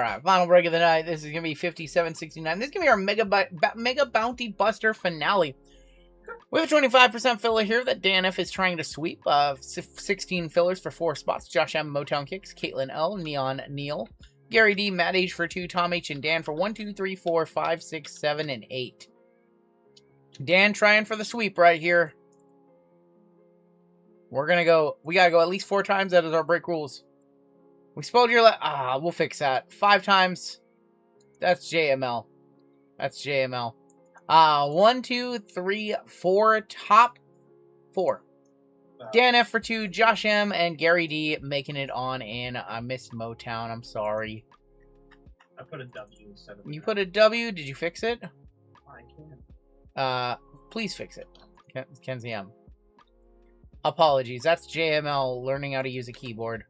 Alright, final break of the night. This is going to be 5769. This is going to be our Mega Bounty Buster finale. We have a 25% filler here that DNF is trying to sweep. 16 fillers for 4 spots. Josh M, Motown Kicks, Caitlin L, Neon Neil, Gary D, Matt H for 2, Tom H, and Dan for 1, 2, 3, 4, 5, 6, 7, and 8. Dan trying for the sweep right here. We're going to go, we got to go at least 4 times. That is our break rules. We spelled your we'll fix that. 5 times. That's JML. That's JML. 1, 2, 3, 4. Top 4. Dan F for 2, Josh M, and Gary D making it on in. I missed Motown. I'm sorry. I put a W instead of You put a W? Did you fix it? I can. Please fix it. Kenzie M. Apologies. That's JML learning how to use a keyboard.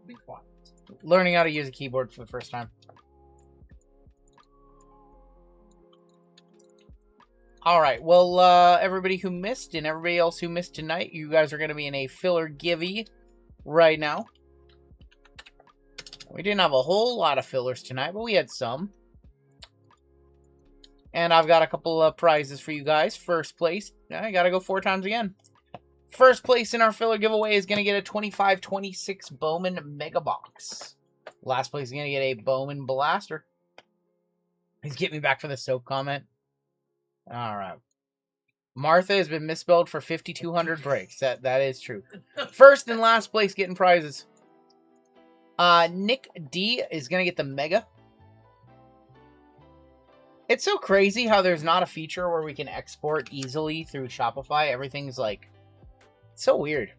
Be quiet. Learning how to use a keyboard for the first time. Alright, well, everybody who missed and everybody else who missed tonight, you guys are going to be in a filler givey right now. We didn't have a whole lot of fillers tonight, but we had some. And I've got a couple of prizes for you guys. First place, I got to go 4 times again. First place in our filler giveaway is going to get a 2526 Bowman Mega Box. Last place is going to get a Bowman Blaster. Please get me back for the soap comment. All right. Martha has been misspelled for 5,200 breaks. That is true. First and last place getting prizes. Nick D is going to get the Mega. It's so crazy how there's not a feature where we can export easily through Shopify. Everything's like... so weird.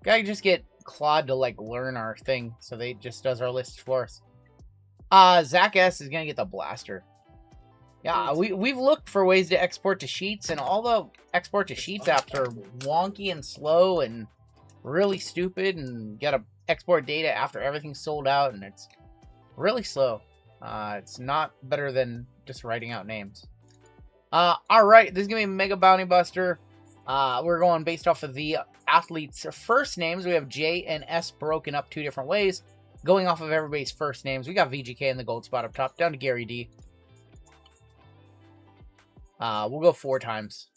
Gotta just get Claude to like learn our thing, so they just does our list for us. Zach S is gonna get the Blaster. Yeah, we've looked for ways to export to Sheets, and all the export to Sheets apps are wonky and slow and really stupid, and gotta export data after everything's sold out, and it's really slow. It's not better than just writing out names. Alright, this is gonna be Mega Bounty Buster. We're going based off of the athletes' first names. We have J and S broken up 2 different ways. Going off of everybody's first names, we got VGK in the gold spot up top, down to Gary D. We'll go 4 times.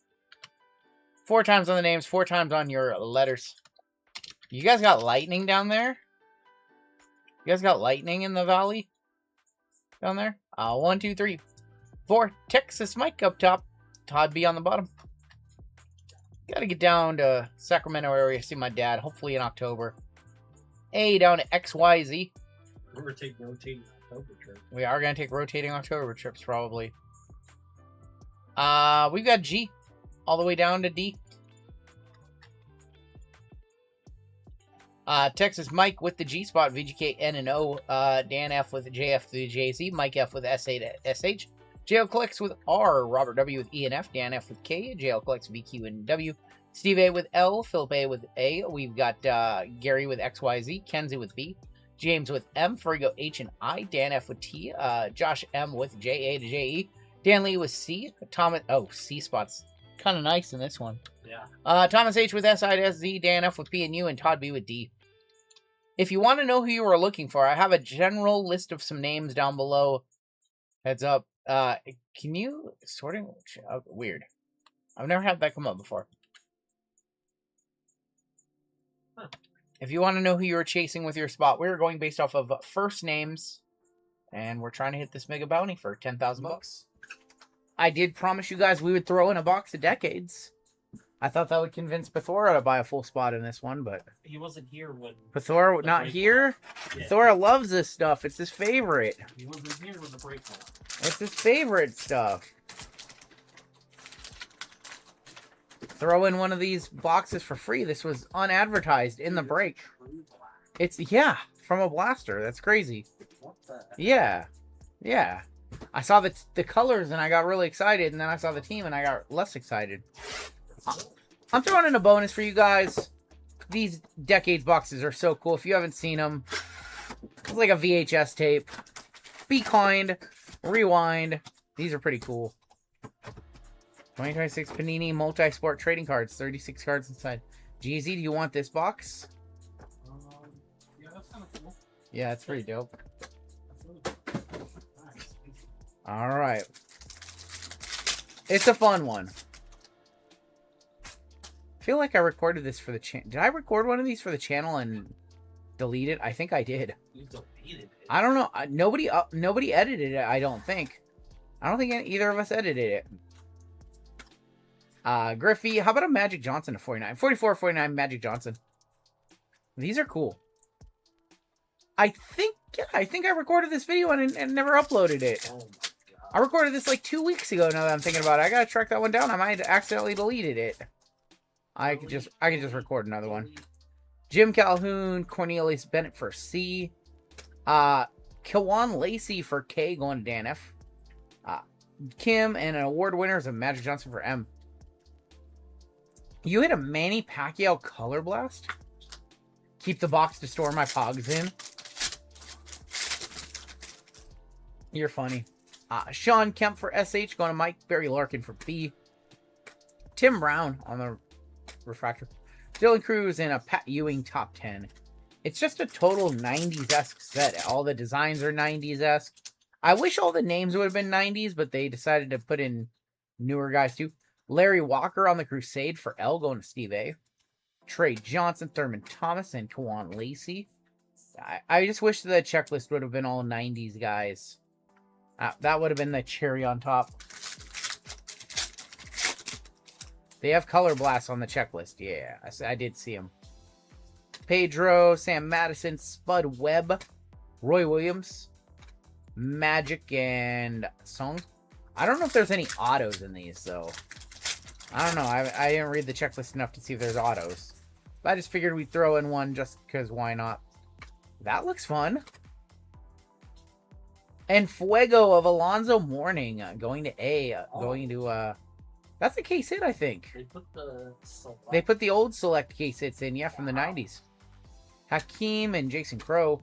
4 times on the names, 4 times on your letters. You guys got lightning down there? You guys got lightning in the valley? Down there? 1, 2, 3, 4. Texas Mike up top. Todd B on the bottom. Gotta get down to Sacramento area, see my dad, hopefully in October. A down to XYZ. We're going to take rotating October trip. We are going to take rotating October trips, probably. We've got G all the way down to D. Texas Mike with the G spot, VGK N and O. Dan F with JF through JZ. Mike F with SA to SH. JL Collects with R, Robert W with E and F, Dan F with K, JL Collects VQ and W, Steve A with L, Philip A with A, we've got Gary with XYZ, Kenzie with B, James with M, Frigo H and I, Dan F with T, Josh M with JA to JE, Dan Lee with C, Thomas, C spot's kind of nice in this one. Yeah. Thomas H with SI to SZ, Dan F with P and U, and Todd B with D. If you want to know who you are looking for, I have a general list of some names down below. Heads up. Can you sorting? Weird. I've never had that come up before. Huh. If you want to know who you were chasing with your spot, we're going based off of first names, and we're trying to hit this mega bounty for 10,000 bucks. I did promise you guys we would throw in a box of decades. I thought that would convince Pethora to buy a full spot in this one, but He wasn't here when... Pethora not here? Yeah. Pethora loves this stuff. It's his favorite. He wasn't here when the break went. It's his favorite stuff. Throw in one of these boxes for free. This was unadvertised in the break. It's, yeah, from a blaster. That's crazy. What the heck? Yeah. Yeah. I saw the colors and I got really excited, and then I saw the team and I got less excited. I'm throwing in a bonus for you guys. These Decades boxes are so cool. If you haven't seen them, it's like a VHS tape. Be kind. Rewind. These are pretty cool. 2026 Panini Multi-Sport Trading Cards. 36 cards inside. GZ, do you want this box? Yeah, that's kind of cool. Yeah, it's pretty dope. That's really cool. All right. It's a fun one. I feel like I recorded this for the channel. Did I record one of these for the channel and delete it? I think I did. You deleted it. I don't know. Nobody edited it, I don't think. I don't think either of us edited it. Griffey, how about a Magic Johnson to 49? 44, 49 Magic Johnson. These are cool. I think I recorded this video and never uploaded it. Oh my god. I recorded this like 2 weeks ago now that I'm thinking about it. I gotta track that one down. I might have accidentally deleted it. I could just record another one. Jim Calhoun, Cornelius Bennett for C. Kiwan Lacey for K going to Dan F. Kim and award winners of Magic Johnson for M. You hit a Manny Pacquiao Color Blast? Keep the box to store my pogs in. You're funny. Sean Kemp for SH going to Mike. Barry Larkin for B. Tim Brown on the refractor. Dylan Cruz and a Pat Ewing top 10. It's just a total 90s-esque set. All the designs are 90s-esque. I wish all the names would have been 90s, but they decided to put in newer guys too. Larry Walker on the Crusade for L going to Steve A. Trey Johnson, Thurman Thomas, and Kawan Lacey. I just wish the checklist would have been all 90s guys. That would have been the cherry on top. They have Color Blast on the checklist. Yeah, I did see them. Pedro, Sam Madison, Spud Webb, Roy Williams, Magic, and Song. I don't know if there's any autos in these, though. I don't know. I didn't read the checklist enough to see if there's autos. But I just figured we'd throw in one just because why not? That looks fun. And Fuego of Alonzo Mourning going to A. Going to, that's a case hit, I think. They put the select. They put the old select case hits in, yeah, from the 90s. Hakeem and Jason Crow.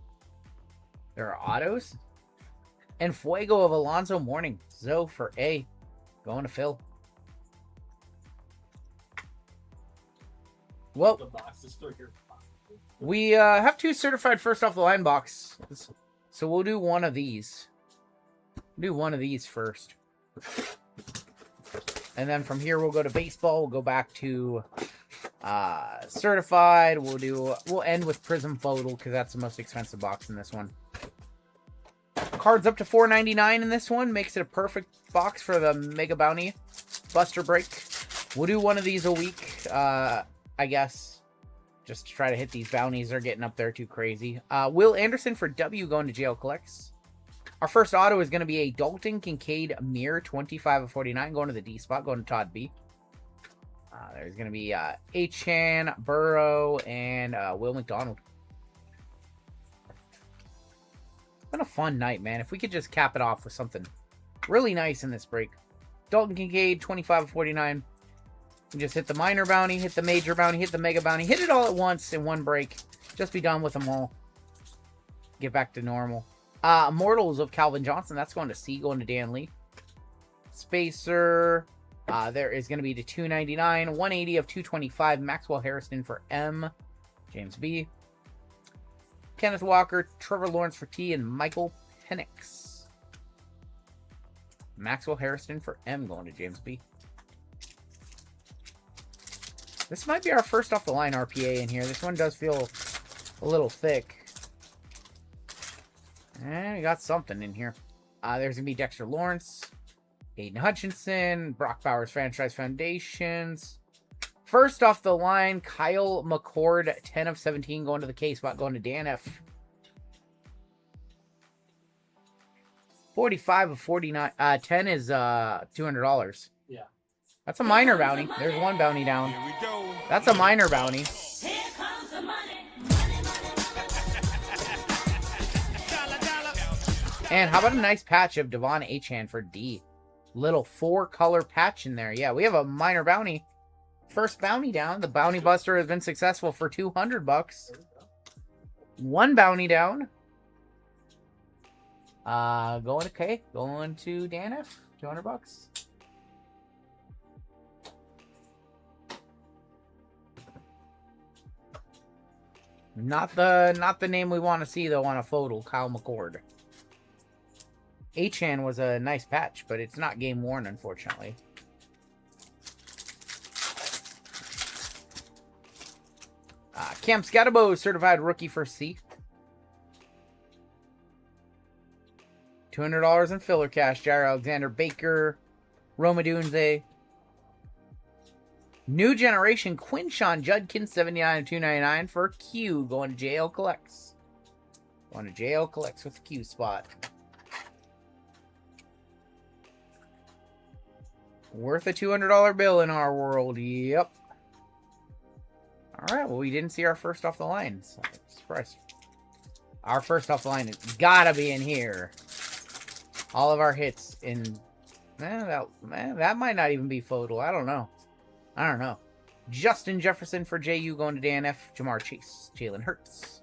There are autos. And Fuego of Alonzo Mourning. Zoe for A. Going to Phil. Well, The box is still here. we have two certified first off the line box. So we'll do one of these. Do one of these first. And then from here we'll go to baseball. We'll go back to certified. We'll end with Prism Photo because that's the most expensive box in this one. Cards up to $4.99 in this one. Makes it a perfect box for the Mega Bounty Buster Break. We'll do one of these a week, I guess. Just to try to hit these bounties. They're getting up there too crazy. Will Anderson for W going to JL Collects. Our first auto is going to be a Dalton Kincaid Mirror 25 of 49 going to the D spot, going to Todd B. There's going to be H-Chan, Burrow, and Will McDonald. Been a fun night, man. If we could just cap it off with something really nice in this break. Dalton Kincaid, 25 of 49. We just hit the minor bounty, hit the major bounty, hit the mega bounty, hit it all at once in one break. Just be done with them all. Get back to normal. Immortals of Calvin Johnson. That's going to C, going to Dan Lee. Spacer. There is going to be the $2.99. 180 of 225. Maxwell Harrison for M. James B. Kenneth Walker. Trevor Lawrence for T. And Michael Penix. Maxwell Harrison for M, going to James B. This might be our first off the line RPA in here. This one does feel a little thick. And we got something in here. There's going to be Dexter Lawrence, Aiden Hutchinson, Brock Bowers Franchise Foundations. First off the line, Kyle McCord, 10 of 17 going to the K spot, going to Dan F. 45 of 49. 10 is $200. Yeah. That's a minor bounty. There's one bounty down. Here we go. That's a minor bounty. Here comes the money. And how about a nice patch of Devon Achane for D? Little 4-color patch in there. Yeah, we have a minor bounty. First bounty down. The bounty buster has been successful for $200. One bounty down. Going to K. Going to Dan F. $200. Not the name we want to see though on a photo. Kyle McCord. Achan was a nice patch, but it's not game worn, unfortunately. Cam Scatterbo, certified rookie for C. $200 in filler cash. Jair Alexander Baker, Roma Dunze. New generation Quinshon Judkins, 79 of 299 for Q. Going to JL Collects. Going to JL Collects with the Q spot. Worth a $200 bill in our world. Yep. All right. Well, we didn't see our first off the line. So, surprise. Our first off the line has gotta be in here. All of our hits in... that might not even be photo. I don't know. Justin Jefferson for JU going to DNF. Jamar Chase. Jalen Hurts.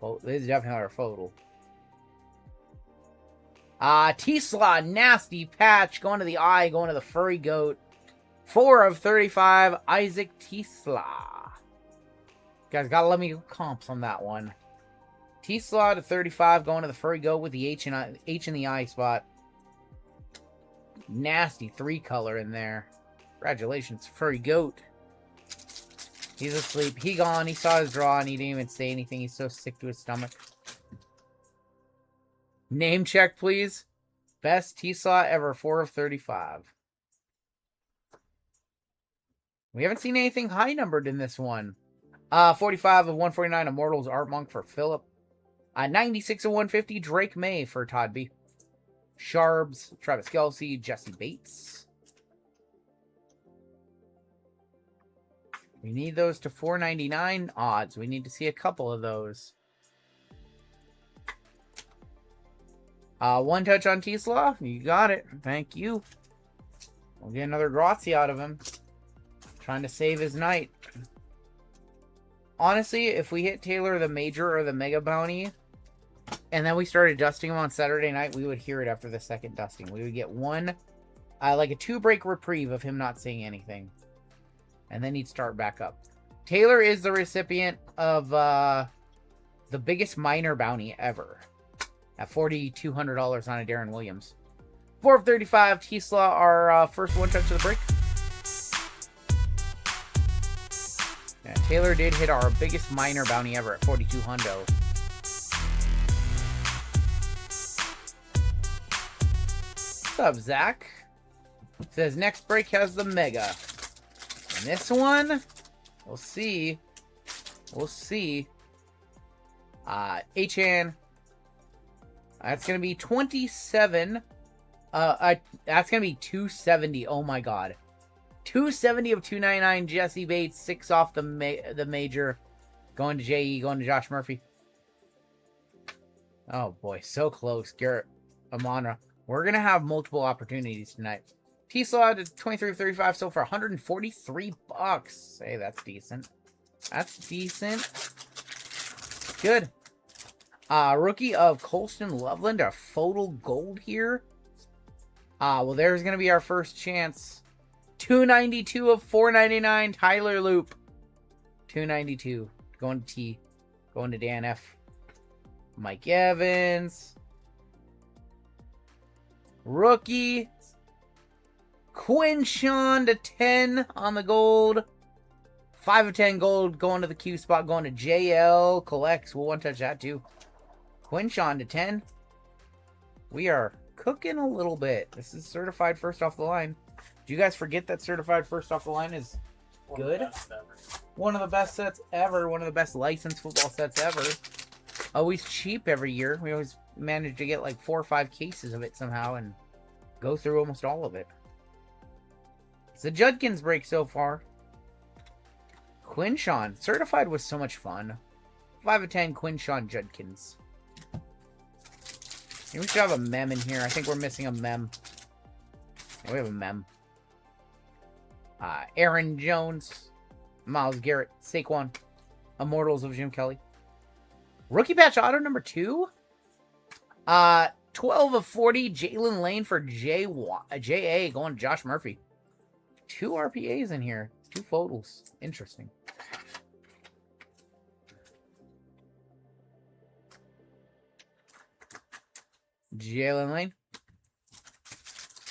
Oh, this is definitely our photo. T-Slaw, nasty patch. Going to the eye. Going to the furry goat. 4 of 35. Isaac T-Slaw. Guys, gotta let me comps on that one. T-Slaw to 35. Going to the furry goat with the H in the eye spot. Nasty 3-color in there. Congratulations, furry goat. He's asleep. He gone. He saw his draw and he didn't even say anything. He's so sick to his stomach. Name check, please. Best T-Slaw ever, 4 of 35. We haven't seen anything high numbered in this one. 45 of 149 Immortals Art Monk for Philip. 96 of 150 Drake May for Todd B. Sharbs, Travis Kelce, Jesse Bates. We need those to 499 odds. We need to see a couple of those. One touch on T-Slaw. You got it. Thank you. We'll get another Grazie out of him. Trying to save his night. Honestly, if we hit Taylor the Major or the Mega Bounty, and then we started dusting him on Saturday night, we would hear it after the second dusting. We would get one, like a 2-break reprieve of him not saying anything. And then he'd start back up. Taylor is the recipient of the biggest minor bounty ever. At $4,200 on a Darren Williams. 4 of 35, T-Slaw, our first one touch of the break. Yeah, Taylor did hit our biggest minor bounty ever at 42 hundo. What's up, Zach? Says next break has the mega. And this one, we'll see. We'll see. Achan. That's going to be 27. That's going to be 270. Oh my god. 270 of 299. Jesse Bates. 6 off the major. Going to JE. Going to Josh Murphy. Oh boy. So close. Garrett Amonra. We're going to have multiple opportunities tonight. T-Slaw to 23 of 35. So for $143. Hey, that's decent. That's decent. Good. Rookie of Colston Loveland, a photo gold here. Well, there's going to be our first chance. 292 of 499, Tyler Loop. 292. Going to T. Going to Dan F. Mike Evans. Rookie. Quinshon to 10 on the gold. 5 of 10 gold going to the Q spot. Going to JL. Collects. We'll one touch that too. Quinshon to 10. We are cooking a little bit. This is certified first off the line. Do you guys forget that certified first off the line is good? One of the best sets ever. One of the best licensed football sets ever. Always cheap every year. We always manage to get like 4 or 5 cases of it somehow and go through almost all of it. It's a Judkins break so far. Quinshon. Certified was so much fun. 5 of 10 Quinshon Judkins. Maybe we should have a mem in here. I think we're missing a mem. Yeah, we have a mem. Aaron Jones. Myles Garrett. Saquon. Immortals of Jim Kelly. Rookie patch auto number 2. 12 of 40. Jalen Lane for JA. Going to Josh Murphy. 2 RPAs in here. 2 photos. Interesting. Jalen Lane.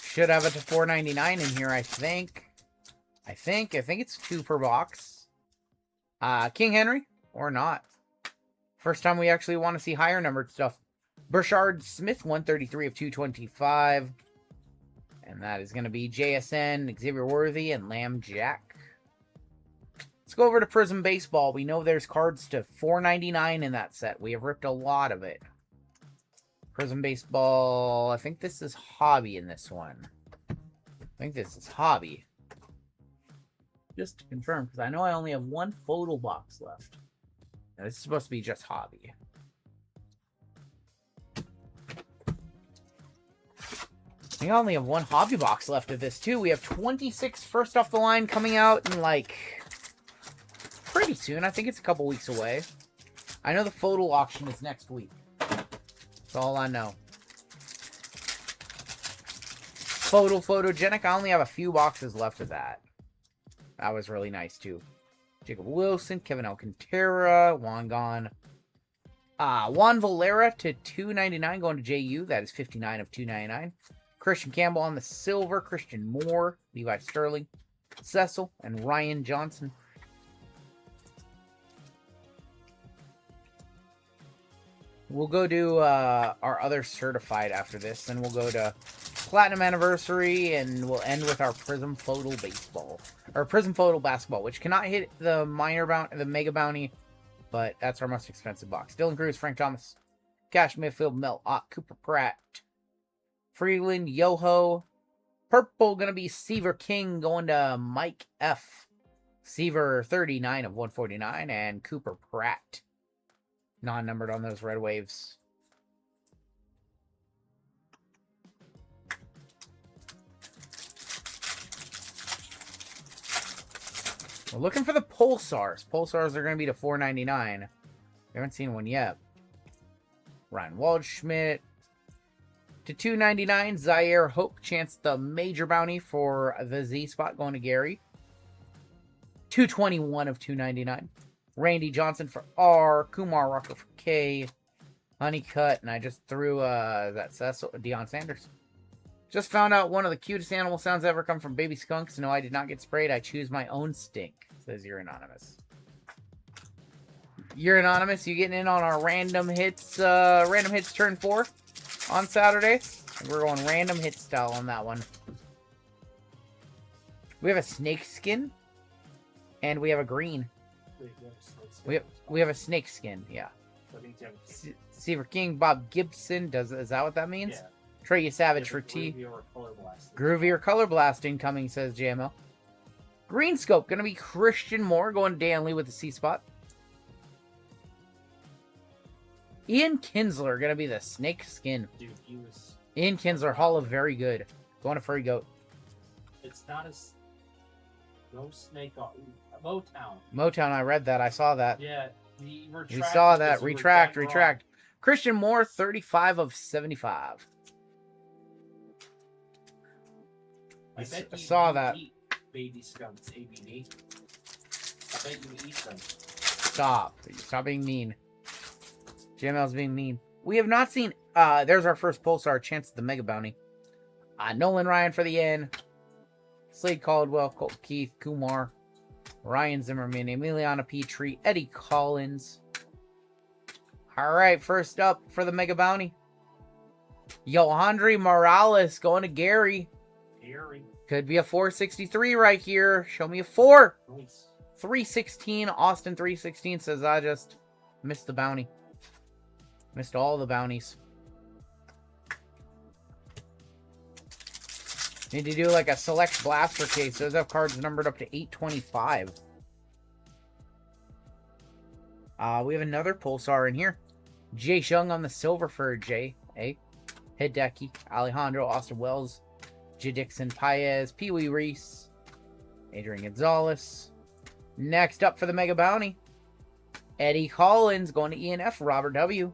Should have it to $4.99 in here, I think. I think it's 2 per box. King Henry, or not. First time we actually want to see higher numbered stuff. Burchard Smith, 133 of 225. And that is going to be JSN, Xavier Worthy, and Lamb Jack. Let's go over to Prism Baseball. We know there's cards to $4.99 in that set. We have ripped a lot of it. Prism Baseball. I think this is Hobby in this one. I think this is Hobby. Just to confirm, because I know I only have 1 photo box left. Now, this is supposed to be just Hobby. I think I only have 1 hobby box left of this, too. We have 26 first off the line coming out in, like, pretty soon. I think it's a couple weeks away. I know the photo auction is next week. That's all I know. Photogenic. I only have a few boxes left of that. That was really nice, too. Jacob Wilson, Kevin Alcantara, Juan Juan Valera to $2.99 going to JU. That is 59 of 299. Christian Campbell on the silver. Christian Moore, Levi Sterling, Cecil, and Ryan Johnson. We'll go do our other certified after this. Then we'll go to Platinum Anniversary, and we'll end with our Prism Photo Baseball. Or Prism Photo Basketball, which cannot hit the Mega Bounty, but that's our most expensive box. Dylan Cruz, Frank Thomas, Cash Midfield, Mel Ott, Cooper Pratt, Freeland, Yoho. Purple going to be Seaver King going to Mike F. Seaver 39 of 149, and Cooper Pratt. Non-numbered on those Red Waves. We're looking for the Pulsars. Pulsars are going to be to $4.99. We haven't seen one yet. Ryan Waldschmidt. To $2.99, Zaire Hope chanced the major bounty for the Z spot going to Gary. 221 of 299. Randy Johnson for R. Kumar Rucker for K. Honeycutt, and I just threw that Cecil, Deion Sanders. Just found out one of the cutest animal sounds ever come from baby skunks. No, I did not get sprayed. I choose my own stink. Says you're anonymous. You're anonymous. You getting in on our random hits turn 4 on Saturday? We're going random hit style on that one. We have a snake skin, and we have a green. We have a snake skin, yeah. Seaver King, Bob Gibson. Is that what that means? Yeah. Trey Savage for T. Groovy or color blasting coming, says JML. Green Scope, going to be Christian Moore, going to Dan Lee with the C spot. Ian Kinsler, going to be the snake skin. Dude, he was... Ian Kinsler, Hall of Very Good. Going to Furry Goat. It's not as... No snake... Motown. Motown, I read that. I saw that. Yeah, we saw that. Retract. Christian Moore, 35 of 75. I bet you saw that. Eat baby skunks, ABD. I bet you eat them. Stop being mean. JML's being mean. We have not seen... there's our first Pulsar chance at the Mega Bounty. Nolan Ryan for the N. Slade Caldwell, Colt Keith, Kumar, Ryan Zimmerman, Emiliana Petrie, Eddie Collins. All right, first up for the Mega Bounty. Yohandri Morales going to Gary. Could be a 463 right here. Show me a 4. Nice. 316. Austin 316 says I just missed the bounty. Missed all the bounties. Need to do like a select blaster case. Those have cards numbered up to 825. We have another Pulsar in here. Jay Shung on the silver for Jay. Hideki, Alejandro, Austin Wells, J. Dixon, Paez, Pee Wee Reese, Adrian Gonzalez. Next up for the Mega Bounty, Eddie Collins going to ENF, Robert W.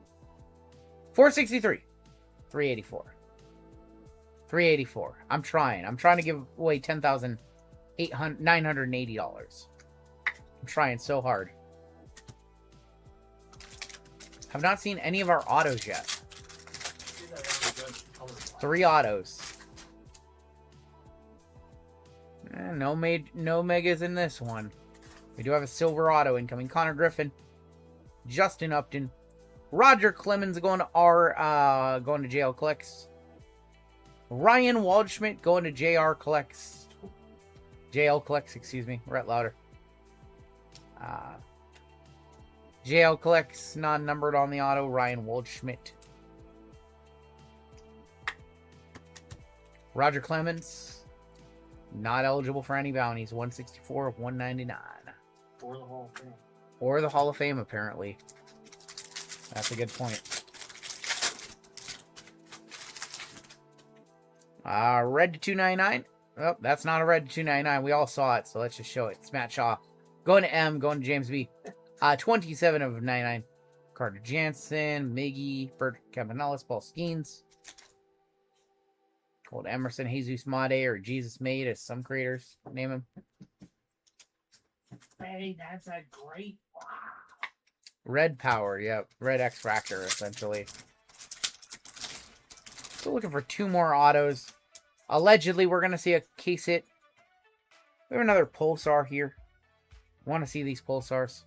463. 384. 384. I'm trying to give away $10,980. I'm trying so hard. Have not seen any of our autos yet. Good. Color black. 3 autos. No megas in this one. We do have a silver auto incoming. Connor Griffin, Justin Upton, Roger Clemens going to going to JL Collects. Ryan Waldschmidt going to JL Collects, excuse me. Rhett Louder. JL Collects, non-numbered on the auto, Ryan Waldschmidt. Roger Clemens, not eligible for any bounties, 164 of 199. For the Hall of Fame. Or the Hall of Fame, apparently. That's a good point. Red to 299. Oh, that's not a red to 299. We all saw it, so let's just show it. It's Matt Shaw. Going to M, going to James B. 27 of 99. Carter Jansen, Miggy, Bert Cabanellis, Paul Skeens. Called Emerson, Jesus Made, or Jesus Made, as some creators name him. Hey, that's a great. Wow. Red Power, yep. Red X-Fractor, essentially. Still looking for 2 more autos. Allegedly, we're going to see a case hit. We have another Pulsar here. Want to see these Pulsars.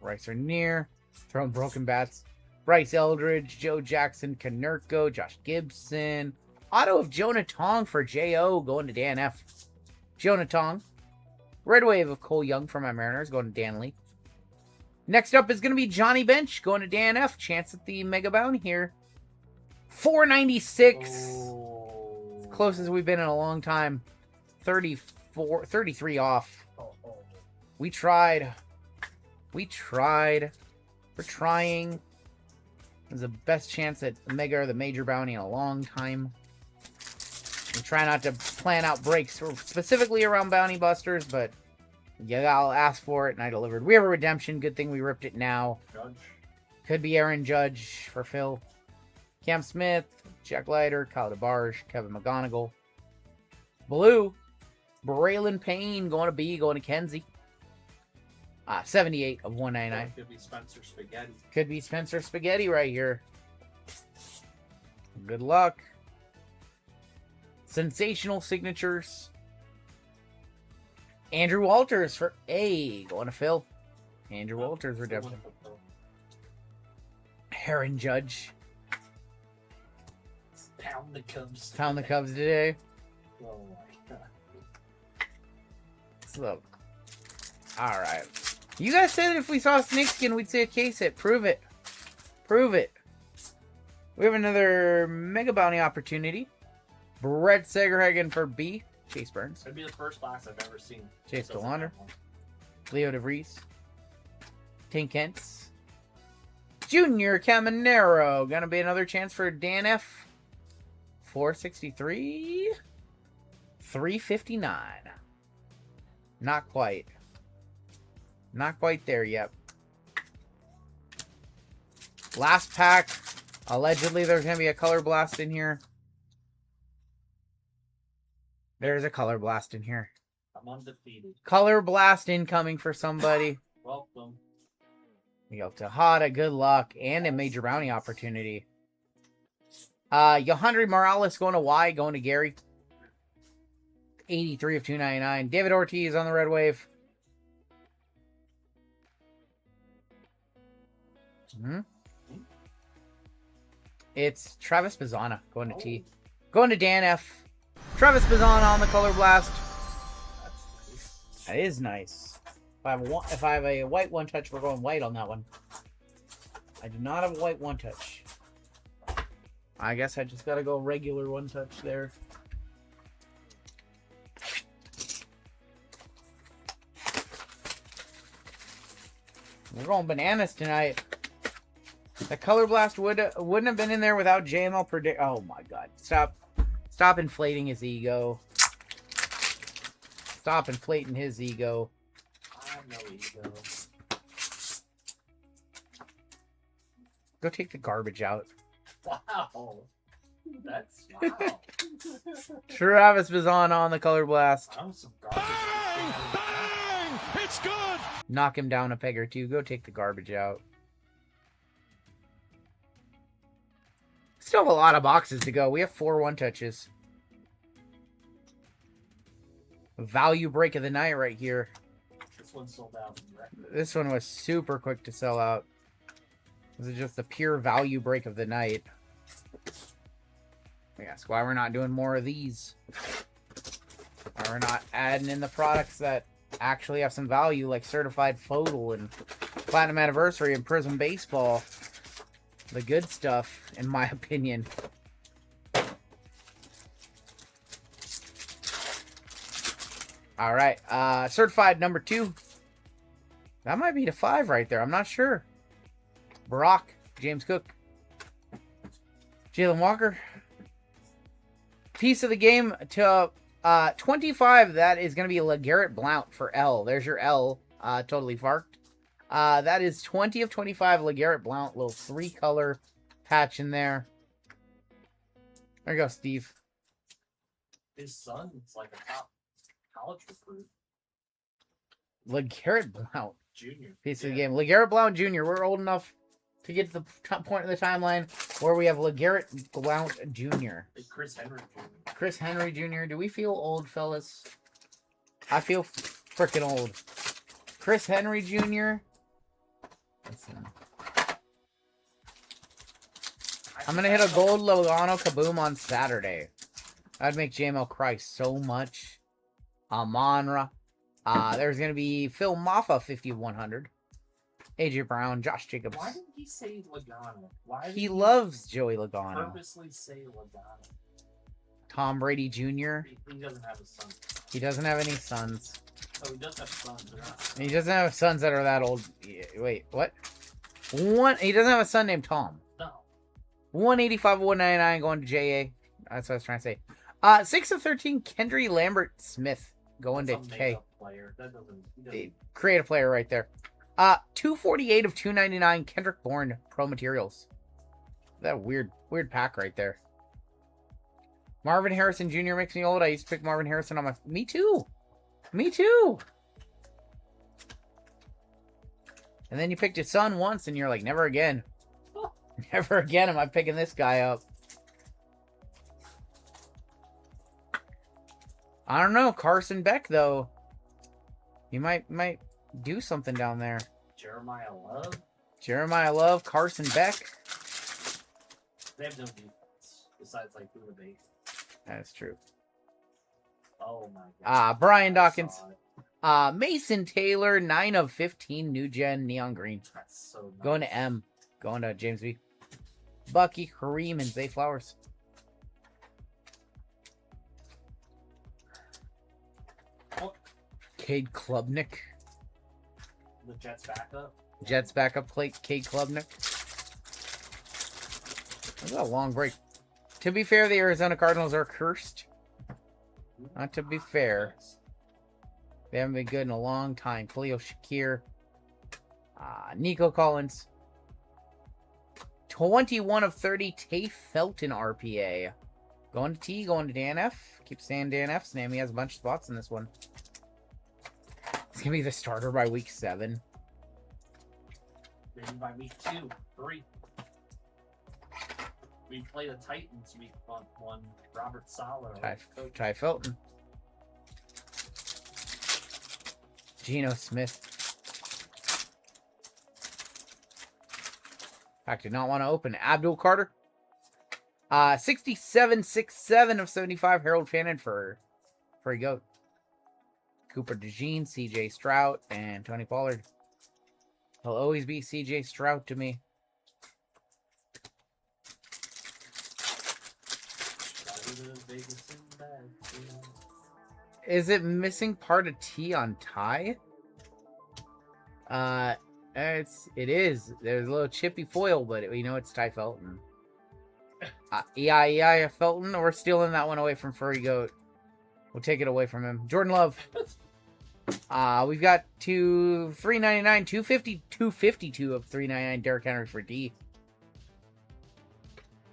Rice are near. Throwing broken bats. Bryce Eldridge, Joe Jackson, Konerko, Josh Gibson. Auto of Jonah Tong for J.O. going to Dan F. Jonah Tong. Red Wave of Cole Young for my Mariners going to Dan Lee. Next up is going to be Johnny Bench going to Dan F. Chance at the Mega Bounty here. 496. Oh. As close as we've been in a long time. 33 off. We tried. We're trying. This is the best chance at Mega or the Major Bounty in a long time. We try not to plan out breaks specifically around Bounty Busters, but yeah, I'll ask for it, and I delivered. We have a redemption. Good thing we ripped it now. Judge. Could be Aaron Judge for Phil. Cam Smith, Jack Leiter, Kyle DeBarge, Kevin McGonigal. Blue, Braylon Payne going to B, going to Kenzie. 78 of 199. Could be Spencer Spaghetti. Could be Spencer Spaghetti right here. Good luck. Sensational signatures. Andrew Walters for A. Going to Phil. Andrew Walters redemption. Aaron Judge. Pound the Cubs. Found the Cubs today. Oh my god. So, alright. You guys said if we saw a snakeskin, we'd see a case hit. Prove it. Prove it. We have another Mega Bounty opportunity. Brett Segerhagen for B. Chase Burns. That'd be the first box I've ever seen. Chase Doesn't DeLaunder. have one. Leo DeVries. Tink Kentz. Junior Caminero. Gonna be another chance for Dan F. 463. 359. Not quite. Not quite there yet. Last pack. Allegedly, there's going to be a color blast in here. There's a color blast in here. I'm undefeated. Color blast incoming for somebody. Welcome. Miguel Tejada, good luck. And a major bounty opportunity. Yohandri Morales going to Y, going to Gary. 83 of 299. David Ortiz on the red wave. It's Travis Bazzana going to T. Going to Dan F. Travis Bazzana on the color blast. That's nice. That is nice. If I have a white one touch, we're going white on that one. I do not have a white one touch. I guess I just gotta go regular one touch there. We're going bananas tonight. The color blast wouldn't have been in there without JML predict. Oh my god! Stop inflating his ego. Stop inflating his ego. I have no ego. Go take the garbage out. Wow. That's wow. Travis Bazzana on the color blast. That was some garbage. Bang! It's good! Knock him down a peg or two. Go take the garbage out. Still have a lot of boxes to go. We have 4 one-touches. Value break of the night right here. This one sold out. This one was super quick to sell out. This is just the pure value break of the night. That's why we're not doing more of these. Why we're not adding in the products that actually have some value, like Certified Photo and Platinum Anniversary and Prism Baseball. The good stuff, in my opinion. All right, certified number 2. That might be the 5 right there. I'm not sure. Barack, James Cook, Jalen Walker. Piece of the game to 25. That is going to be LeGarrette Blount for L. There's your L. Totally farked. That is 20 of 25 LeGarrette Blount. Little 3-color patch in there. There you go, Steve. His son's like a top college recruit. LeGarrette Blount. Junior. Piece of the game. LeGarrette Blount Jr. We're old enough to get to the point of the timeline where we have LeGarrette Blount Jr. Chris Henry Jr. Chris Henry Jr. Do we feel old, fellas? I feel freaking old. Chris Henry Jr. Listen. I'm going to hit a gold Logano Kaboom on Saturday. That'd make JML cry so much. Amon-Ra. There's going to be Phil Maffa, 50/100. AJ Brown, Josh Jacobs. Why didn't he say Logano? Why did He loves Joey Logano. purposely say Logano? Tom Brady Jr. He doesn't have a son. He doesn't have any sons. Oh, he does have sons. They're not. He doesn't have sons that are that old. Wait, what? He doesn't have a son named Tom. No. 185, 199 going to JA. That's what I was trying to say. 6 of 13, Kendry Lambert Smith going That's to a K. makeup player. That doesn't. Creative player right there. 248 of 299, Kendrick Bourne Pro Materials. That weird pack right there. Marvin Harrison Jr. makes me old. I used to pick Marvin Harrison on my... Me too. Me too. And then you picked his son once, and you're like, never again. Never again am I picking this guy up. I don't know. Carson Beck, though. You might do something down there. Jeremiah Love? Jeremiah Love, Carson Beck. They have no defense besides like Buda Bay. That's true. Oh my god. Brian I Dawkins. saw it. Mason Taylor, 9 of 15, New Gen Neon Green. That's so nice. Going to M. Going to James B. Bucky, Kareem, and Zay Flowers. Oh, Cade Klubnik. the Jets backup. Jets backup, Cade Klubnik. That's a long break. To be fair, the Arizona Cardinals are cursed. Not to be fair. They haven't been good in a long time. Khalil Shakir. Nico Collins. 21 of 30, Tay Felton RPA. Going to T, going to Dan F. Keep saying Dan F's name. He has a bunch of spots in this one. It's going to be the starter by week 7. Maybe by week 2, 3. We play the Titans week 1. Robert Saleh. Ty Felton. Geno Smith. I did not want to open. Abdul Carter. 67 of 75, Harold Fannin for a goat. Cooper DeJean, CJ Stroud, and Tony Pollard. He'll always be CJ Stroud to me. Is it missing part of T on Ty? It is. There's a little chippy foil, but we know it's Ty Felton. Felton. We're stealing that one away from Furry Goat. We'll take it away from him. Jordan Love. We've got 399, 250, 252 of 399 Derrick Henry for D.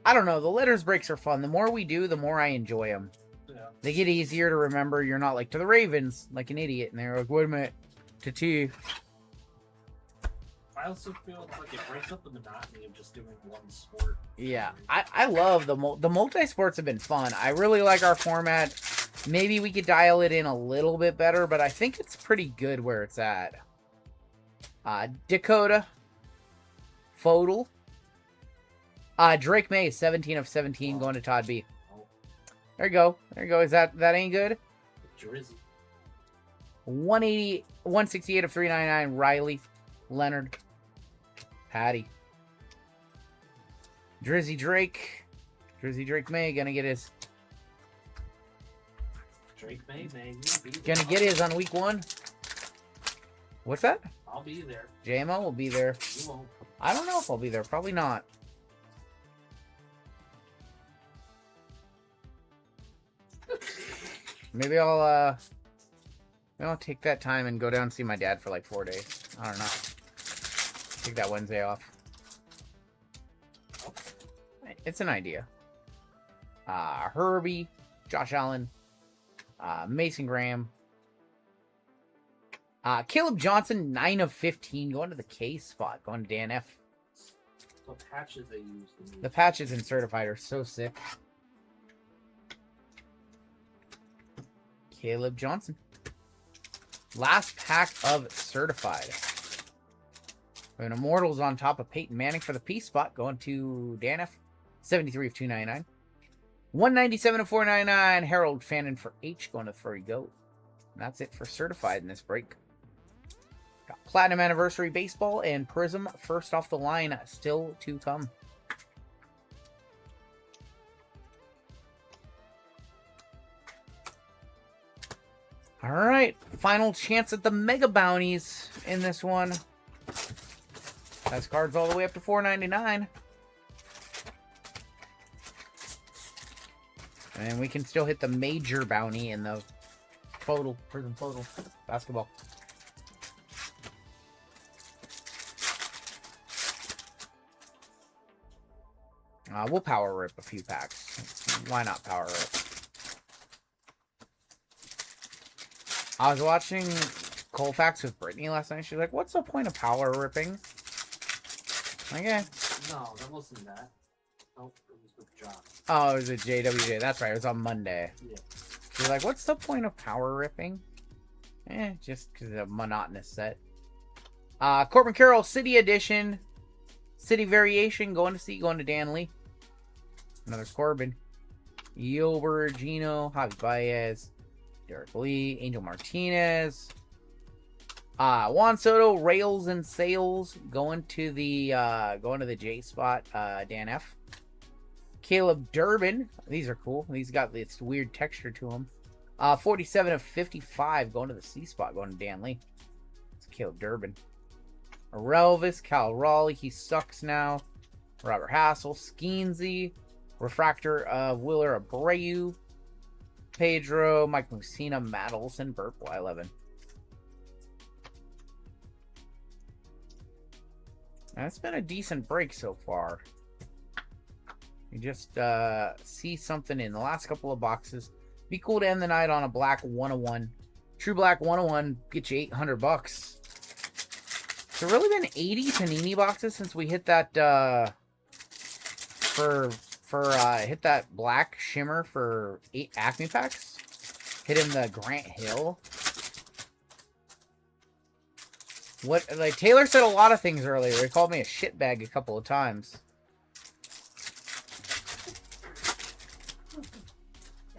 I don't know. The letters breaks are fun. The more we do, the more I enjoy them. Yeah. They get easier to remember. You're not like to the Ravens, like an idiot. And they're like, wait a minute, to T. I also feel it's like it breaks up the monotony of just doing one sport. Yeah, I love the multi-sports have been fun. I really like our format. Maybe we could dial it in a little bit better, but I think it's pretty good where it's at. Dakota. Fodal. Drake May, 17 of 17, going to Todd B. There you go. There you go. Is that ain't good? Drizzy. 168 of 399, Riley. Leonard. Patty. Drizzy Drake. Drizzy Drake May gonna get his. Drake May, man. Gonna get his on week 1. What's that? I'll be there. JMO will be there. You won't. I don't know if I'll be there. Probably not. Maybe I'll take that time and go down and see my dad for like 4 days. I don't know. Take that Wednesday off. It's an idea. Herbie, Josh Allen, Mason Graham, Caleb Johnson, 9 of 15, going to the K spot, going to Dan F. The patches they use. The patches in Certified are so sick. Caleb Johnson. Last pack of Certified. We have an Immortals on top of Peyton Manning for the P spot, going to Dan F. 73 of 299. 197 of 499. Harold Fannin for H, going to Furry Goat. And that's it for Certified in this break. Got Platinum Anniversary Baseball and Prism first off the line, still to come. All right, final chance at the Mega Bounties in this one. Has cards all the way up to $4.99. And we can still hit the major bounty in the Prism Photo basketball. We'll power rip a few packs. Why not power rip? I was watching Colfax with Brittany last night. She's like, what's the point of power ripping? Like, eh. No, that wasn't that. Oh, it was with John. Oh, it was a JWJ. That's right. It was on Monday. Yeah. She's like, what's the point of power ripping? Just because of a monotonous set. Corbin Carroll, City Edition. City Variation, going to Dan Lee. Another Corbin. Yilbert, Gino, Javi Baez, Derek Lee, Angel Martinez. Juan Soto, Rails and Sales, going to the J spot, Dan F. Caleb Durbin, these are cool. These got this weird texture to them. 47 of 55, going to the C spot, going to Dan Lee. It's Caleb Durbin. Relvis, Cal Raleigh, he sucks now. Robert Hassel, Skeensy, Refractor of Willer Abreu, Pedro, Mike Mussina, Matt Olson, Burt Y11. That's been a decent break so far. You just see something in the last couple of boxes. Be cool to end the night on a black 101. True black 101, get you $800. It's really been 80 Panini boxes since we hit that hit that black shimmer for 8 Acme packs. Hit him the Grant Hill. What, like, Taylor said a lot of things earlier. He called me a shitbag a couple of times.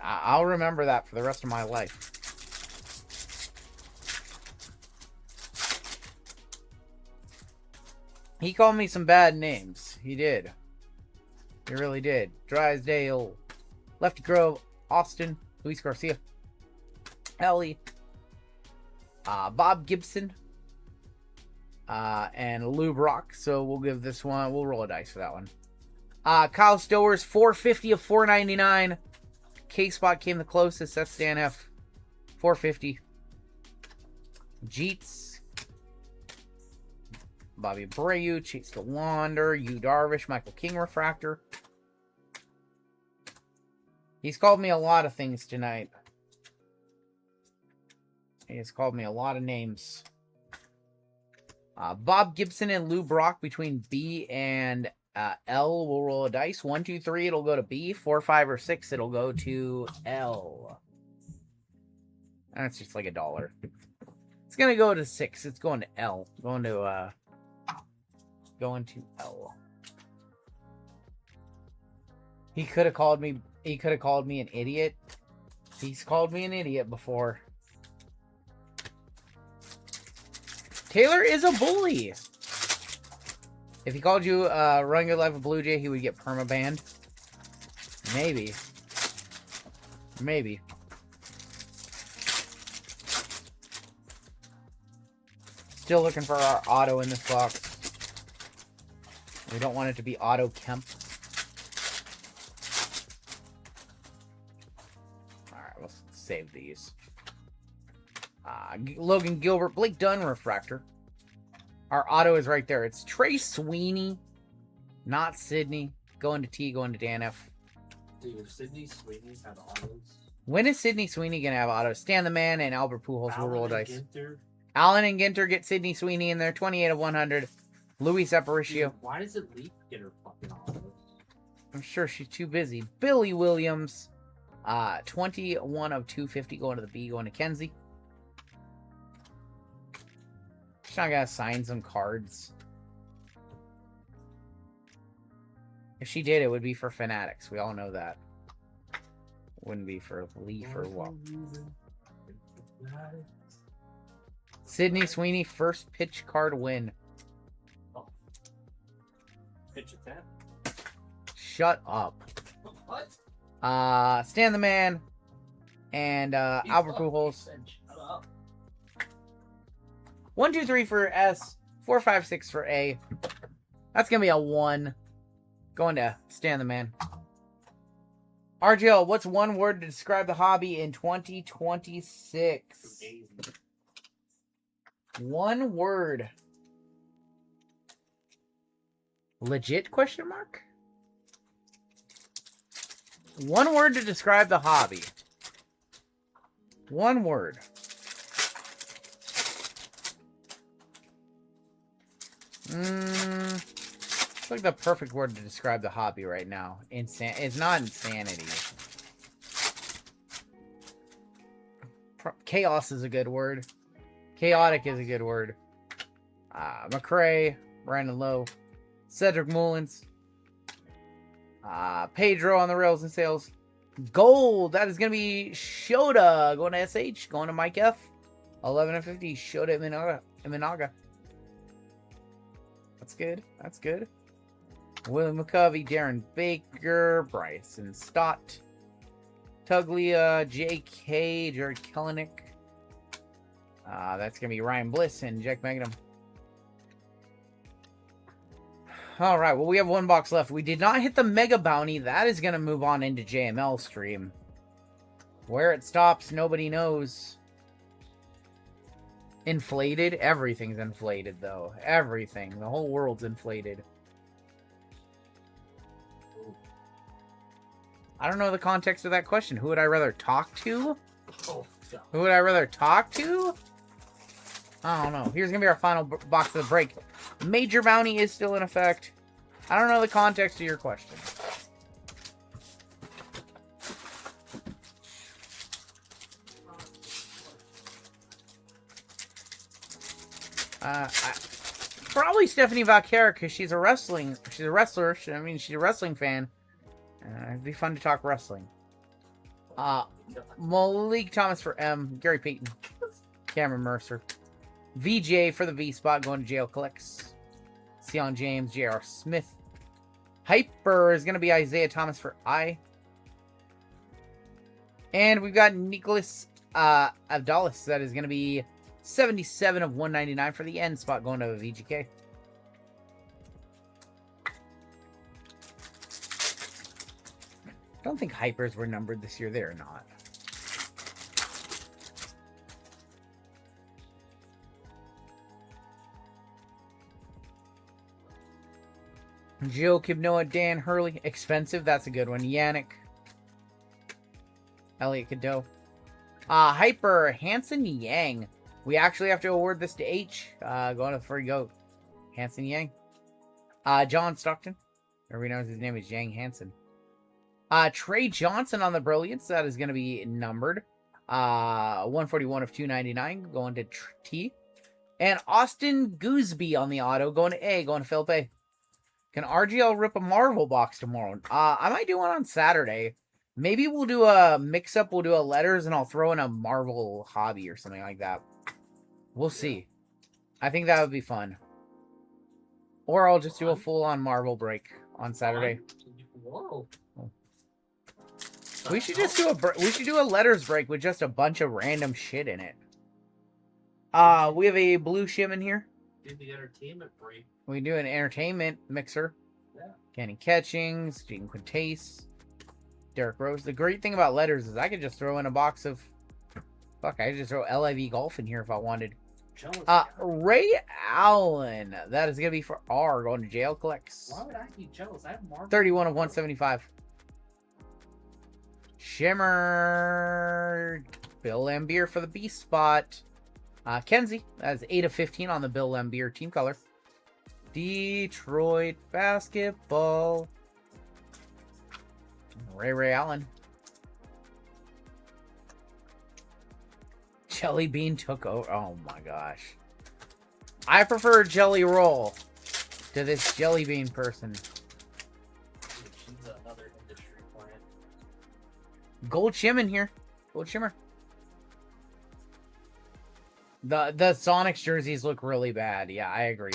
I'll remember that for the rest of my life. He called me some bad names. He did. He really did. Drysdale, Lefty Grove, Austin, Luis Garcia, Ellie, Bob Gibson, and Lou Brock. So we'll give this one, we'll roll a dice for that one. Kyle Stowers, 450 of 499. K-Spot came the closest. That's Dan F. 450. Jeets. Bobby Abreu, Chase DeWander, Yu Darvish, Michael King Refractor. He's called me a lot of things tonight. He has called me a lot of names. Bob Gibson and Lou Brock between B and L. We'll roll a dice. 1, 2, 3, it'll go to B. 4, 5, or 6, it'll go to L. That's just like $1. It's gonna go to 6. It's going to L. Going to L. He could have called me an idiot. He's called me an idiot before. Taylor is a bully. If he called you Run Your Life a Blue Jay, he would get permabanned. Maybe. Maybe. Still looking for our auto in this box. We don't want it to be Auto Kemp. Alright, let's save these. Logan Gilbert, Blake Dunn refractor. Our auto is right there. It's Trey Sweeney, not Sydney. Going to T, going to Dan F. Dude, Sydney Sweeney have autos. When is Sydney Sweeney going to have autos? Stan the Man and Albert Pujols will roll dice. Ginter. Allen and Ginter get Sydney Sweeney in there. 28 of 100. Luis Aparicio. Dude, why does it Leaf get her fucking autos? I'm sure she's too busy. Billy Williams. 21 of 250 going to the B, going to Kenzie. She's not gonna sign some cards. If she did, it would be for Fanatics. We all know that. Wouldn't be for Leaf or what. Sydney Sweeney, first pitch card win. Oh. Pitch attack. Shut up. What? Stan the Man and Albert Pujols. Shut up. 1, 2, 3 for S. 4, 5, 6 for A. That's gonna be a 1. Going to Stan the Man. RGL, what's one word to describe the hobby in 2026? One word. Legit question mark? One word to describe the hobby. One word. It's like the perfect word to describe the hobby right now. It's not insanity. Chaos is a good word. Chaotic is a good word. McRae, Brandon Lowe, Cedric Mullins, Pedro on the rails and sales. Gold, that is going to be Shota going to SH, going to Mike F. 11 of 50, Shota Minaga. That's good. That's good. William McCovey, Darren Baker, Bryson Stott, Tuglia, J.K., Jared Kellenick. That's going to be Ryan Bliss and Jack Magnum. All right, well, we have one box left. We did not hit the Mega Bounty. That is going to move on into JML stream. Where it stops, nobody knows. Inflated? Everything's inflated, though. Everything. The whole world's inflated. I don't know the context of that question. Who would I rather talk to? Oh, God. Who would I rather talk to? I don't know. Here's going to be our final box of the break. Major Bounty is still in effect. I don't know the context of your question. Probably Stephanie Vaquera, because she's a wrestler. She's a wrestling fan. It'd be fun to talk wrestling. Malik Thomas for M. Gary Payton. Cameron Mercer. VJ for the V spot, going to JL Collects. Sion James, J.R. Smith. Hyper is going to be Isaiah Thomas for I. And we've got Nicholas Abdalis. That is going to be 77 of 199 for the N spot, going to VGK. I don't think Hypers were numbered this year. They are not. Joe Kibnoa, Dan Hurley. Expensive. That's a good one. Yannick. Elliot Cadeau. Hyper Hanson Yang We actually have to award this to H. Going to the free goat. Hanson Yang. John Stockton. Everybody knows his name is Yang Hansen. Trey Johnson on the Brilliance. That is going to be numbered. 141 of 299 going to T. And Austin Gooseby on the auto going to A, going to Philip A. Can RGL rip a Marvel box tomorrow? I might do one on Saturday. Maybe we'll do a mix-up. We'll do a letters, and I'll throw in a Marvel hobby or something like that. We'll see. I think that would be fun. Or I'll just do a full-on Marvel break on Saturday. Whoa. We should just do a letters break with just a bunch of random shit in it. We have a blue shim in here. Do the entertainment break. We do an entertainment mixer. Yeah. Kenny Catchings, Gene Quintace, Derek Rose. The great thing about letters is I could just throw in a box of... Fuck, I could just throw LIV Golf in here if I wanted. Jealous. Ray Allen. That is going to be for R. Going to jail collects. Why would I be jealous? I have Marvel. 31 of 175. Shimmer. Bill Lambier for the B spot. Kenzie. That's 8 of 15 on the Bill Lambier team color. Detroit basketball. Ray Allen. Jelly Bean took over. Oh my gosh. I prefer Jelly Roll to this Jelly Bean person. She's another industry plant. Gold Shim in here. Gold Shimmer. The Sonics jerseys look really bad. Yeah, I agree.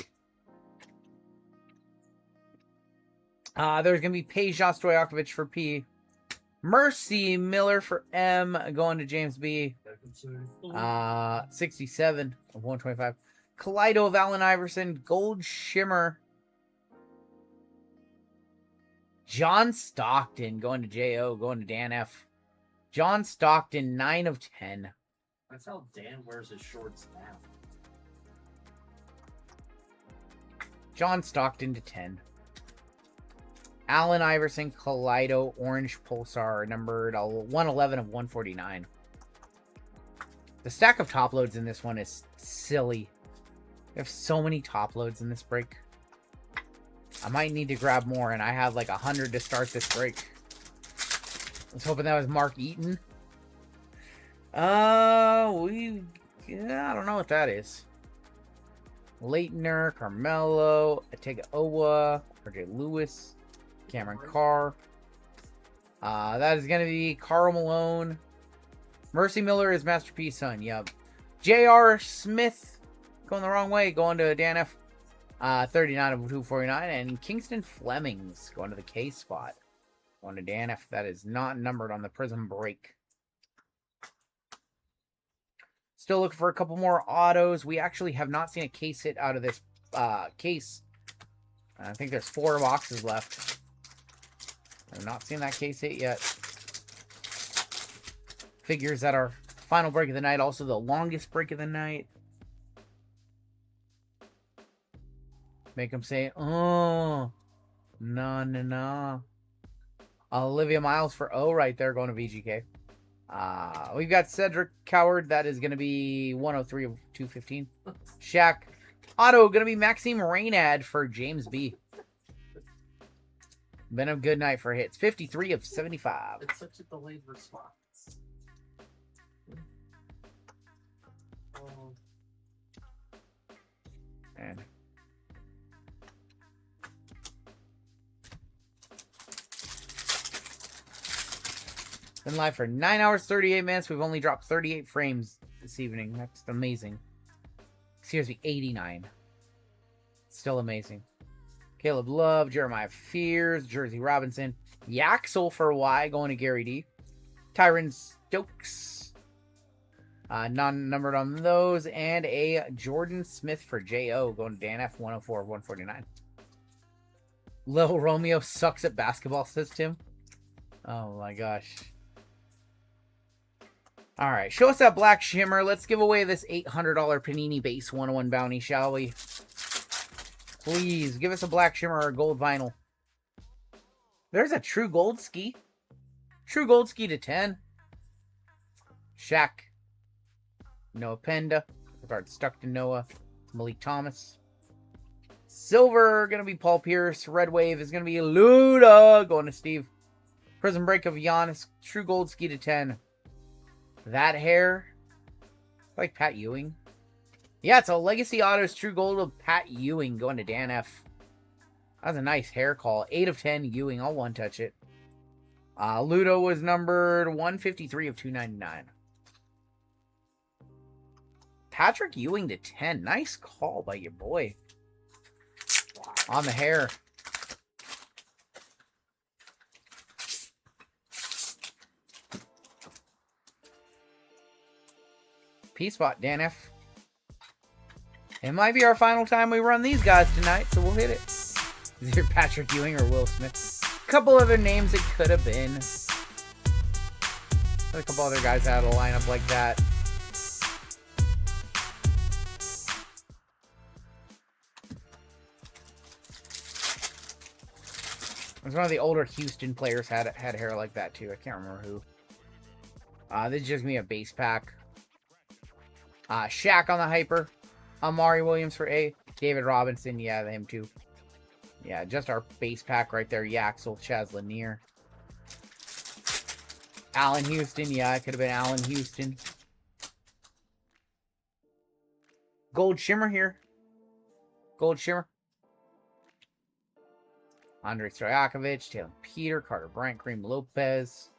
There's going to be Peja Stojakovic for P. Mercy Miller for M. Going to James B. 67 of 125. Kaleido of Allen Iverson. Gold Shimmer. John Stockton going to J.O. Going to Dan F. John Stockton, 9 of 10. That's how Dan wears his shorts now. John Stockton to 10. Allen Iverson, Kaleido, Orange Pulsar, numbered 111 of 149. The stack of top loads in this one is silly. We have so many top loads in this break. I might need to grab more, and I have like 100 to start this break. I was hoping that was Mark Eaton. I don't know what that is. Leitner, Carmelo, Atega Owa, RJ Lewis, Cameron Carr. That is going to be Karl Malone. Mercy Miller is Masterpiece Son. Yep. J.R. Smith going the wrong way. Going to Dan F. 39 of 249. And Kingston Flemings going to the K spot. Going to Dan F. That is not numbered on the Prism break. Still looking for a couple more autos. We actually have not seen a case hit out of this case. I think there's 4 boxes left. I've not seen that case hit yet. Figures that our final break of the night. Also the longest break of the night. Make them say, oh, no. Olivia Miles for O right there going to VGK. We've got Cedric Coward. That is going to be 103 of 215. Shaq. Auto going to be Maxime Reynad for James B. Been a good night for hits. 53 of 75. It's such a delayed response. And been live for 9 hours, 38 minutes. We've only dropped 38 frames this evening. That's amazing. Excuse me, 89. Still amazing. Caleb Love, Jeremiah Fears, Jersey Robinson, Yaxel for Y going to Gary D. Tyron Stokes. Non-numbered on those. And a Jordan Smith for J.O. going to Dan F. 104 of 149. Lil Romeo sucks at basketball system. Oh my gosh. Alright, show us that black shimmer. Let's give away this $800 Panini Base 101 bounty, shall we? Please, give us a black shimmer or a gold vinyl. There's a True Gold Ski. True Gold Ski to 10. Shaq. Noah Penda. Card stuck to Noah. Malik Thomas. Silver going to be Paul Pierce. Red Wave is going to be Luda. Going to Steve. Prism Break of Giannis. True Gold Ski to 10. That hair. Like Pat Ewing. Yeah, it's a Legacy Autos True Gold of Pat Ewing going to Dan F. That was a nice hair call. 8 of 10 Ewing. I'll one touch it. Ludo was numbered 153 of 299. Patrick Ewing to 10. Nice call by your boy. On the hair. P-Spot, Dan F. It might be our final time we run these guys tonight, so we'll hit it. Is it Patrick Ewing or Will Smith? A couple other names it could have been. A couple other guys out of the lineup like that. There's one of the older Houston players had hair like that too. I can't remember who. This is just gonna be a base pack. Shaq on the hyper. Amari Williams for A. David Robinson, yeah, him too. Yeah, just our base pack right there. Yaxel, Chaz Lanier. Allen Houston, yeah, it could have been Allen Houston. Gold Shimmer here. Gold Shimmer. Andrei Stojakovic, Taylor Peter, Carter Bryant, Kareem Lopez.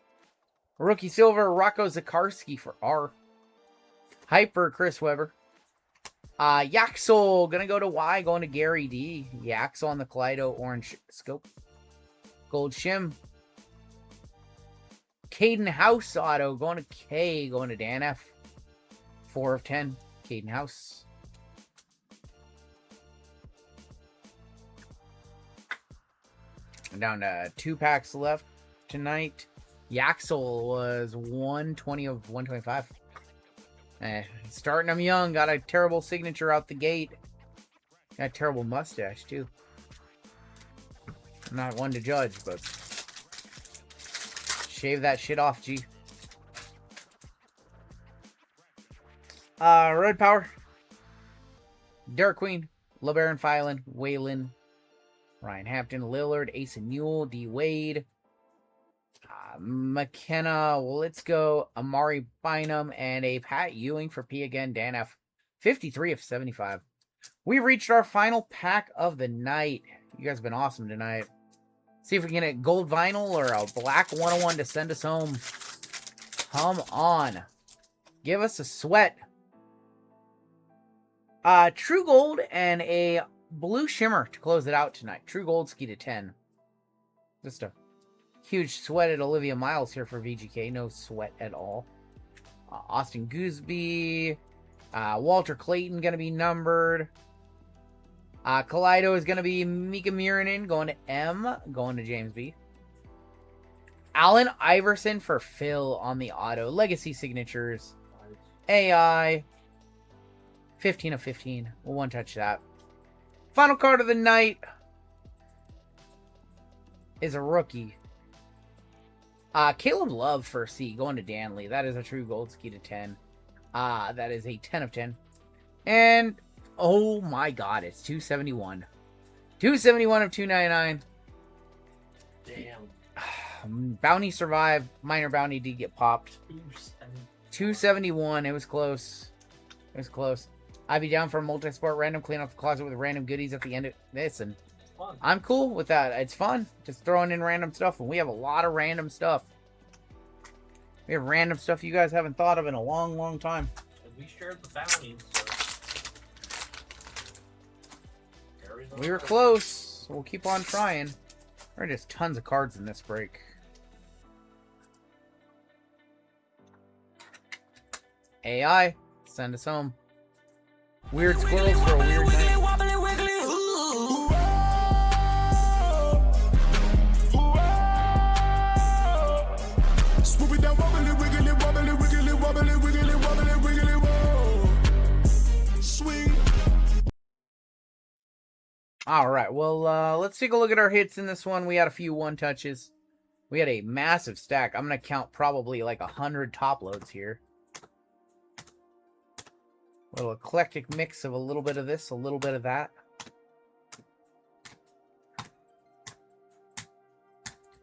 Rookie Silver, Rocco Zakarski for R. Hyper, Chris Webber. Yaxel, gonna go to Y, going to Gary D. Yaxel on the Kaleido Orange Scope. Gold Shim. Caden House auto, going to K, going to Dan F. 4 of 10, Caden House. Down to 2 packs left tonight. Yaxel was 120 of 125. Starting him young. Got a terrible signature out the gate. Got a terrible mustache, too. I'm not one to judge, but shave that shit off, G. Red Power. Derek Queen. LeBaron Filan. Waylon. Ryan Hampton. Lillard. Ace and Newell. D. Wade. McKenna, well, let's go Amari Bynum and a Pat Ewing for P again. Dan F. 53 of 75. We've reached our final pack of the night. You guys have been awesome tonight. See if we can get a gold vinyl or a black 101 to send us home. Come on. Give us a sweat. True Gold and a blue shimmer to close it out tonight. True Gold ski to 10. Just a huge sweat at Olivia Miles here for VGK. No sweat at all. Austin Gooseby. Walter Clayton going to be numbered. Kaleido is going to be Mika Miranin going to M. Going to James B. Allen Iverson for Phil on the auto. Legacy signatures. AI. 15 of 15. We'll one touch that. Final card of the night is a rookie. Caleb Love for C, going to Danley. That is a true gold ski to 10. That is a 10 of 10. And, oh my god, it's 271. 271 of 299. Damn. Bounty survived. Minor bounty did get popped. 271. It was close. It was close. I'd be down for a multi-sport random clean off the closet with random goodies at the end of this, and Fun. I'm cool with that. It's fun. Just throwing in random stuff. And we have a lot of random stuff. We have random stuff you guys haven't thought of in a long, long time. And we shared the bounties, so We were close. So we'll keep on trying. There are just tons of cards in this break. AI, send us home. Weird squirrels for a weird night. All right, well, let's take a look at our hits in this one. We had a few one touches. We had a massive stack. I'm going to count probably like 100 top loads here. little eclectic mix of a little bit of this, a little bit of that.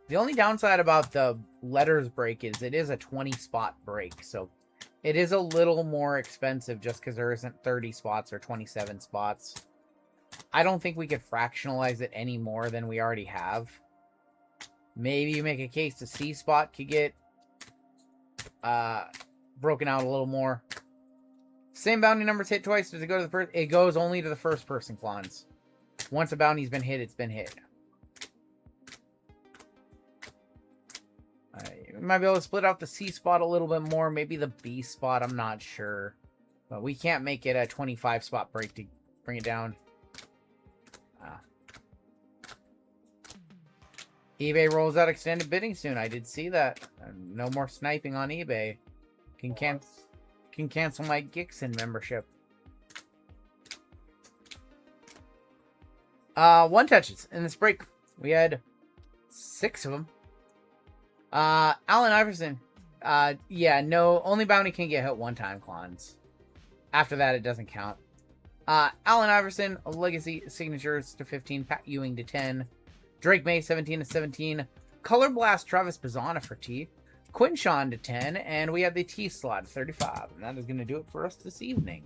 The only downside about the letters break is it is a 20 spot break, so it is a little more expensive just because there isn't 30 spots or 27 spots. I don't think we could fractionalize it any more than we already have. Maybe you make a case the C spot could get broken out a little more. Same bounty numbers hit twice. Does it go to the first? It goes only to the first person clans. Once a bounty's been hit, it's been hit. We might be able to split out the C spot a little bit more. Maybe the B spot. I'm not sure. But we can't make it a 25 spot break to bring it down. eBay rolls out extended bidding soon. I did see that. No more sniping on eBay. Can cancel my Gixen membership. One touches in this break. We had 6 of them. Allen Iverson. Yeah, no, only bounty can get hit one time, clans. After that, it doesn't count. Allen Iverson, legacy signatures to 15. Pat Ewing to 10. Drake May, 17 to 17. Color Blast, Travis Bazana for T. Quinshawn to 10. And we have the T slot, 35. And that is going to do it for us this evening.